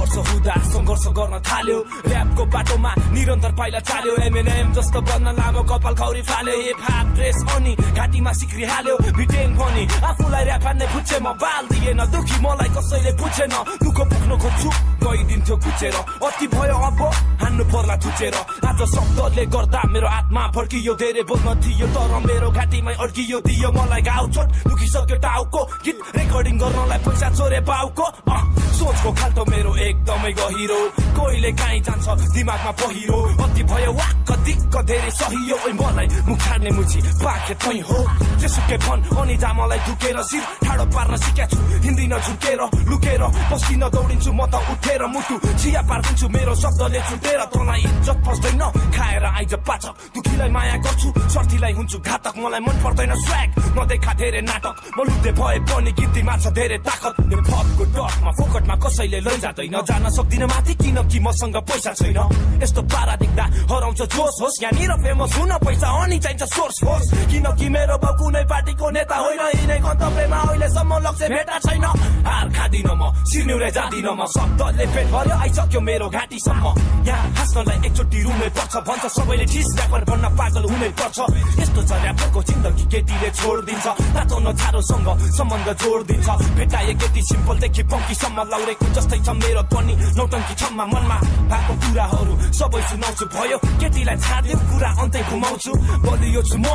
वर्ष हुँदा संघर्ष गर्न थाल्यो र्यापको बाटोमा निरन्तर पाइला चाल्यो एमएनएम जस्तो बन्न लामो कपाल खौरी फाल्यो हिपहप ड्रेस अनि घाँटीमा सिक्री हाल्यो भिटेन पनि आफूलाई र्याप हान्ने फुच्चे म बाल दिएन दुखी मलाई कसैले पुछेन दुःख पुग्न खोज्छु गइदिन्थ्यो खुचेर अति भयो अब हान्नु पर्ला थुचेर आज शब्दले गर्दा मेरो आत्मा फर्कियो धेरै बोल्न थियो तर मेरो घाँटीमै अड्कियो दियो मलाई घाउ चोट दुखिसक्यो टाउको गीत रेकर्डिङ गर्नलाई पैसा चोरे बाउको सोचको खाल्टो मेरो एकदमै गहिरो कोहीले काहीँ जान्छ दिमागमा पहिरो अति भयो वाक्क दिक्क धेरै सहियो मलाई मुख छाड्ने मुची पाखे तै हो जेसुकै भन अनि जामलाई दुकेर शिर ठाडो पार्न सिकेको छु हिँड्दिन झुकेर लुकेर पसिन दौडिन्छु म त उठेर मुटु चिया पार्दिन्छु मेरो शब्दले छुटेर तँलाई इज्जत फस्दैन खाएर आइज पाचक दुखीलाई माया गर्छु स्वार्थीलाई हुन्छु घातक मलाई मन पर्दैन स्वैग नदेखा धेरै नाटक म लुते भए पनि गीतमा छ धेरै ताकत फपको डकमा फोकटमा कसैले लैजाँदैन जान सक्दिन माथि किनकि मसँग पैसा छैन यस्तो पारा देख्दा हराउँछ जोस होस् यहाँनिर फेमस हुन पैसा अनि चाहिन्छ सोर्स फोर्स किनकि मेरो बाउ कुनै पार्टीको नेता होइन यिनै गन्तव्यमा अहिलेसम्म लक्ष्य भेटा छैन हार खादिन म सिर्निउरे जादिन म शब्दले पेट भर्यो आइसक्यो मेरो घाँटीसम्म यहाँ हाँस्नलाई एकचोटि रुनै पर्छ भन्छ सबैले ठिस ऱ्यापर बन्न पागल हुनै पर्छ यस्तो छ ऱ्यापरको जिन्दगी केटीले छोडिदिन्छ तातो नछारोसँग सम्बन्ध जोडिदिन्छ भेटाए केटी सिम्पलदेखि पङ्कीसम्म लाउरेको जस्तै छ मेरो पनि नौटङ्की छम्मा मनमा भएको कुराहरू सबै सुनाउँछु भयो केटीलाई छाड्यो कुरा अन्तै घुमाउँछु बलियो छु म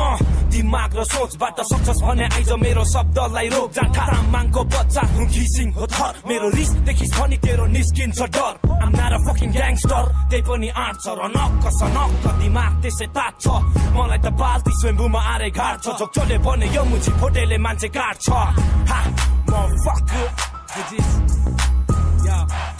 दिमाग र सोचबाट सक्छस् भने आइज मेरो शब्दलाई रोक जाठा तामाङको बच्चा हुँ घिसिङ हो थर मेरो रिस देखिस् भने तेरो निस्किन्छ डर I'm not a fucking gangster त्यही पनि आँट छ र नक्क दिमाग त्यसै तात्छ मलाई त बाल्टी स्वयम्भूमा आरे घाट छ झोक्चोले भने यो मुची फोटेले मान्छे काट्छ हा motherfucker yeah